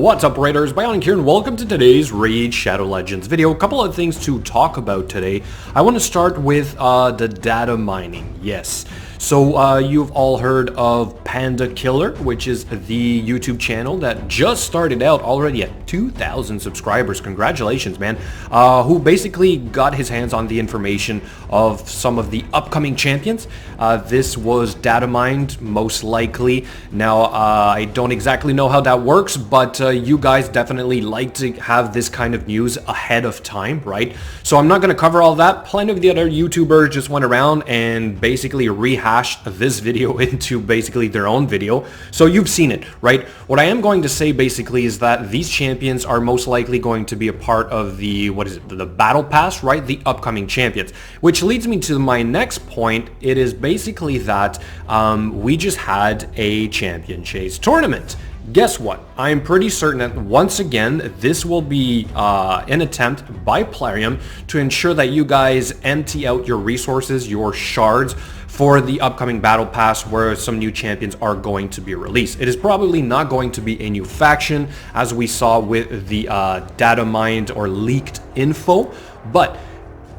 What's up, Raiders? Bionic here, and welcome to today's Raid Shadow Legends video. A couple of things to talk about today. I want to start with the data mining. Yes. So you've all heard of Panda Killer, which is the YouTube channel that just started out already at 2,000 subscribers. Congratulations, man. Who basically got his hands on the information of some of the upcoming champions. This was data mined, most likely. Now, I don't exactly know how that works, but you guys definitely like to have this kind of news ahead of time, right? So I'm not going to cover all that. Plenty of the other YouTubers just went around and basically rehashed this video into basically their own video. So you've seen it, right? What I am going to say basically is that these champions are most likely going to be a part of the, the battle pass, right? The upcoming champions, which leads me to my next point. It is basically that we just had a champion chase tournament. Guess what? I'm pretty certain that once again, this will be an attempt by Plarium to ensure that you guys empty out your resources, your shards, for the upcoming battle pass where some new champions are going to be released. It is probably not going to be a new faction, as we saw with the data mined or leaked info, but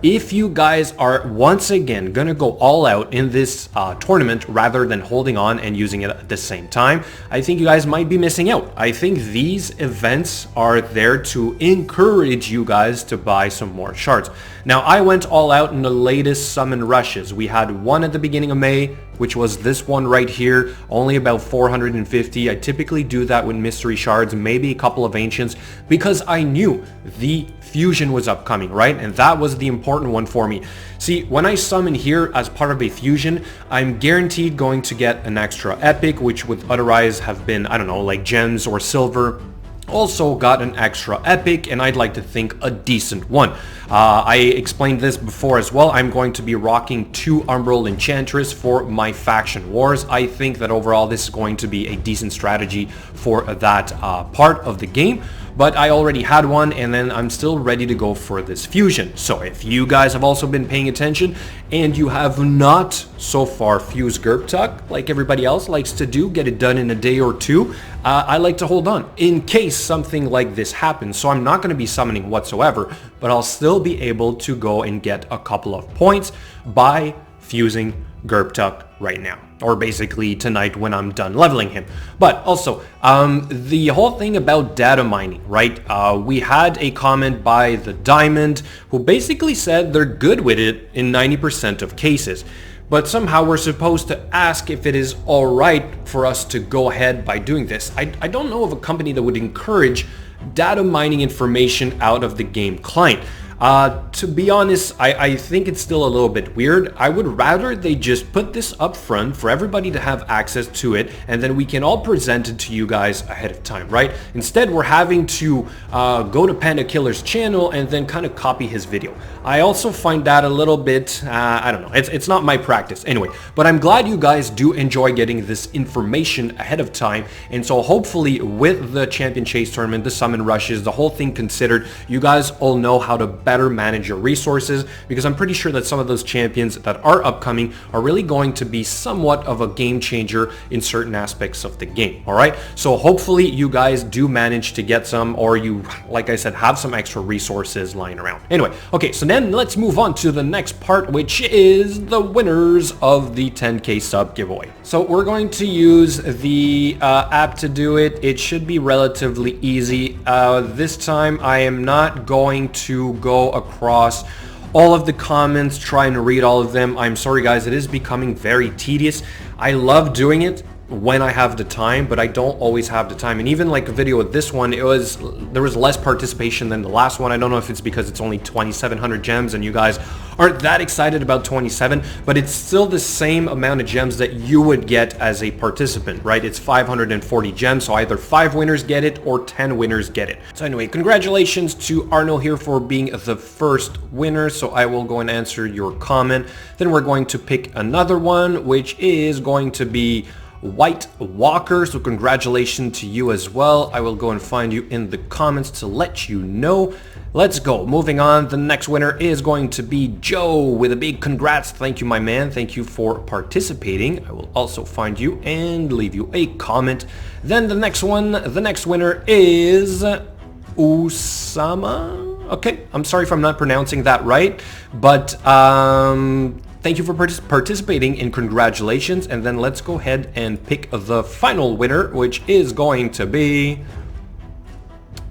if you guys are once again gonna go all out in this tournament rather than holding on and using it at the same time, I think you guys might be missing out. I think these events are there to encourage you guys to buy some more shards. Now, I went all out in the latest summon rushes. We had one at the beginning of May, which was this one right here, only about 450. I typically do that with mystery shards, maybe a couple of ancients, because I knew the fusion was upcoming, right? And that was the important one for me. See, when I summon here as part of a fusion, I'm guaranteed going to get an extra epic, which would otherwise have been, I don't know, like gems or silver. Also got an extra epic, and I'd like to think a decent one. I explained this before as well. I'm going to be rocking 2 Umbral Enchantress for my faction wars. I think that overall this is going to be a decent strategy for that part of the game. But I already had one, and then I'm still ready to go for this fusion. So if you guys have also been paying attention and you have not so far fused Gerptuck like everybody else likes to do, get it done in a day or two, I like to hold on in case something like this happens. So I'm not going to be summoning whatsoever, but I'll still be able to go and get a couple of points by fusing Gerptuck right now, or basically tonight when I'm done leveling him. But also, the whole thing about data mining, right? We had a comment by the Diamond who basically said they're good with it in 90% of cases. But somehow we're supposed to ask if it is alright for us to go ahead by doing this. I don't know of a company that would encourage data mining information out of the game client. To be honest, I think it's still a little bit weird. I would rather they just put this up front for everybody to have access to it, and then we can all present it to you guys ahead of time, right? Instead, we're having to go to Panda Killer's channel and then kind of copy his video. I also find that a little bit, I don't know, it's not my practice anyway, but I'm glad you guys do enjoy getting this information ahead of time, and so hopefully with the Champion Chase Tournament, the Summon Rushes, the whole thing considered, you guys all know how to better manage your resources, because I'm pretty sure that some of those champions that are upcoming are really going to be somewhat of a game changer in certain aspects of the game. All right, so hopefully you guys do manage to get some, or you, like I said, have some extra resources lying around. Anyway, okay, so then let's move on to the next part, which is the winners of the 10k sub giveaway. So we're going to use the app to do it. It should be relatively easy. This time I am not going to go across all of the comments, trying to read all of them. I'm sorry guys, it is becoming very tedious. I love doing it when I have the time, but I don't always have the time. And even like a video with this one, there was less participation than the last one. I don't know if it's because it's only 2,700 gems and you guys aren't that excited about 27, but it's still the same amount of gems that you would get as a participant, right? It's 540 gems, so either 5 winners get it or 10 winners get it. So anyway, congratulations to Arno here for being the first winner. So I will go and answer your comment. Then we're going to pick another one, which is going to be White Walker, so congratulations to you as well. I will go and find you in the comments to let you know. Let's go. Moving on, the next winner is going to be Joe with a big congrats. Thank you, my man. Thank you for participating. I will also find you and leave you a comment. Then the next winner is Usama. Okay, I'm sorry if I'm not pronouncing that right, but thank you for participating and congratulations. And then let's go ahead and pick the final winner, which is going to be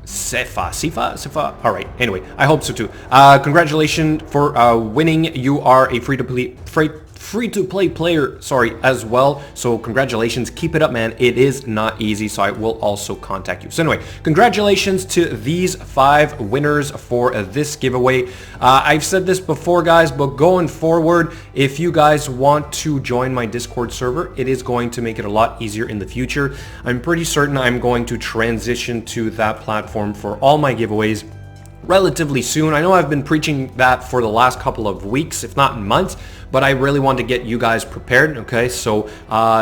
Sifa. All right. Anyway, I hope so too. Congratulations for winning. You are a free-to-play player, as well. So congratulations. Keep it up, man. It is not easy, so I will also contact you. So anyway, congratulations to these 5 winners for this giveaway. I've said this before, guys, but going forward, if you guys want to join my Discord server, it is going to make it a lot easier in the future. I'm pretty certain I'm going to transition to that platform for all my giveaways relatively soon. I know I've been preaching that for the last couple of weeks, if not months, but I really want to get you guys prepared, okay? So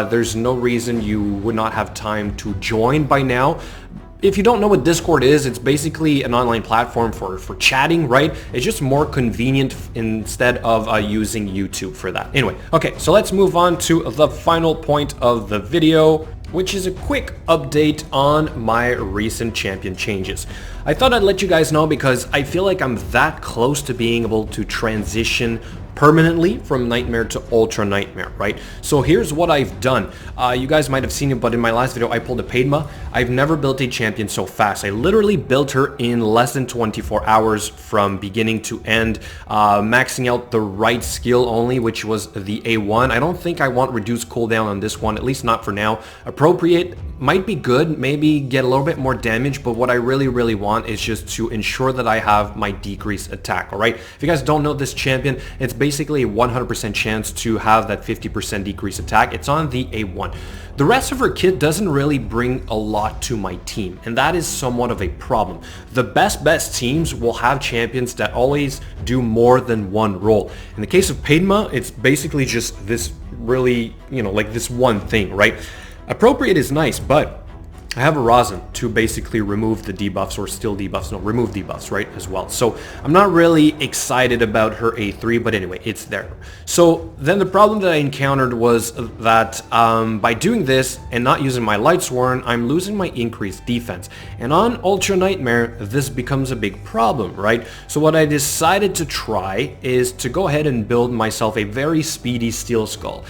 there's no reason you would not have time to join by now. If you don't know what Discord is, it's basically an online platform for chatting, right? It's just more convenient instead of using YouTube for that. Anyway, okay, so let's move on to the final point of the video, which is a quick update on my recent champion changes. I thought I'd let you guys know because I feel like I'm that close to being able to transition permanently from Nightmare to Ultra Nightmare, right? So here's what I've done. You guys might have seen it, but in my last video I pulled a Padma. I've never built a champion so fast. I literally built her in less than 24 hours from beginning to end, maxing out the right skill only, which was the A1. I don't think I want reduced cooldown on this one, at least not for now. Appropriate might be good, maybe get a little bit more damage, but what I really want is just to ensure that I have my decreased attack, all right? If you guys don't know this champion, it's basically a 100% chance to have that 50% decreased attack. It's on the A1. The rest of her kit doesn't really bring a lot to my team, and that is somewhat of a problem. The best teams will have champions that always do more than one role. In the case of Padma, it's basically just this really, like this one thing, right? Appropriate is nice, but I have a Rosin to basically remove the debuffs or steal debuffs, remove debuffs, right, as well. So I'm not really excited about her A3, but anyway, it's there. So then the problem that I encountered was that by doing this and not using my Light Sworn, I'm losing my increased defense. And on Ultra Nightmare, this becomes a big problem, right? So what I decided to try is to go ahead and build myself a very speedy Steel Skull.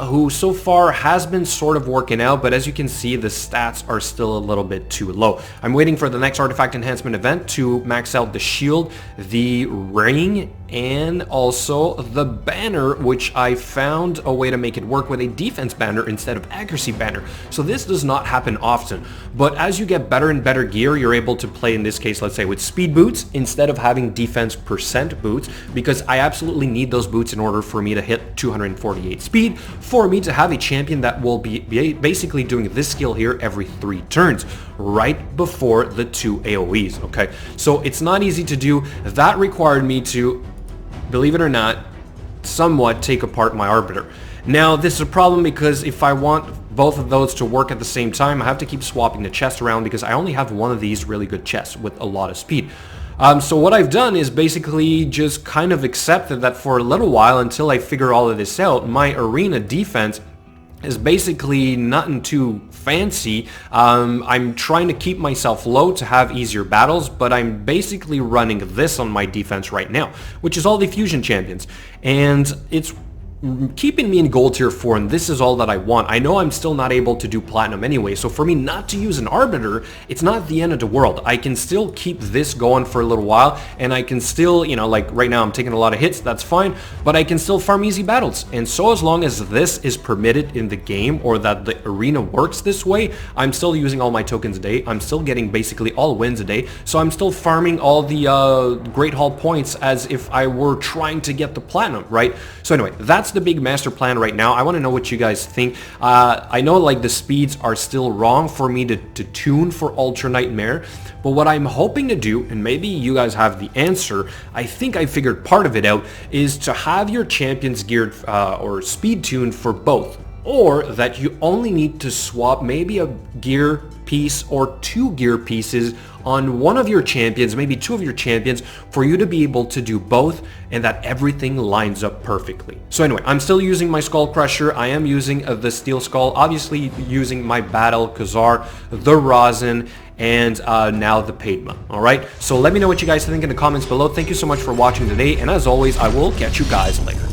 Who so far has been sort of working out, but as you can see, the stats are still a little bit too low. I'm waiting for the next artifact enhancement event to max out the shield, the ring, and also the banner, which I found a way to make it work with a defense banner instead of accuracy banner. So this does not happen often, but as you get better and better gear, you're able to play, in this case, let's say with speed boots instead of having defense percent boots, because I absolutely need those boots in order for me to hit 248 speed, for me to have a champion that will be basically doing this skill here every 3 turns, right before the 2 AoEs, okay? So it's not easy to do. That required me to, believe it or not, somewhat take apart my Arbiter. Now, this is a problem because if I want both of those to work at the same time, I have to keep swapping the chest around because I only have one of these really good chests with a lot of speed. So what I've done is basically just kind of accepted that for a little while until I figure all of this out, my arena defense is basically nothing too fancy. I'm trying to keep myself low to have easier battles, but I'm basically running this on my defense right now, which is all the fusion champions. And it's keeping me in gold tier 4, and this is all that I want. I know I'm still not able to do platinum anyway, so for me not to use an Arbiter, it's not the end of the world. I can still keep this going for a little while, and I can still, like right now I'm taking a lot of hits, that's fine, but I can still farm easy battles. And so as long as this is permitted in the game, or that the arena works this way, I'm still using all my tokens a day, I'm still getting basically all wins a day, so I'm still farming all the Great Hall points as if I were trying to get the platinum, right? So anyway, that's the big master plan right now. I want to know what you guys think. I know like the speeds are still wrong for me to tune for Ultra Nightmare, but what I'm hoping to do, and maybe you guys have the answer, I think I figured part of it out, is to have your champions geared or speed tuned for both or that you only need to swap maybe a gear piece or 2 gear pieces on one of your champions, maybe 2 of your champions, for you to be able to do both and that everything lines up perfectly. So anyway, I'm still using my Skull Crusher. I am using the Steel Skull, obviously using my Battle Khazar, the Rosin, and now the Padma. Alright, so let me know what you guys think in the comments below. Thank you so much for watching today, and as always, I will catch you guys later.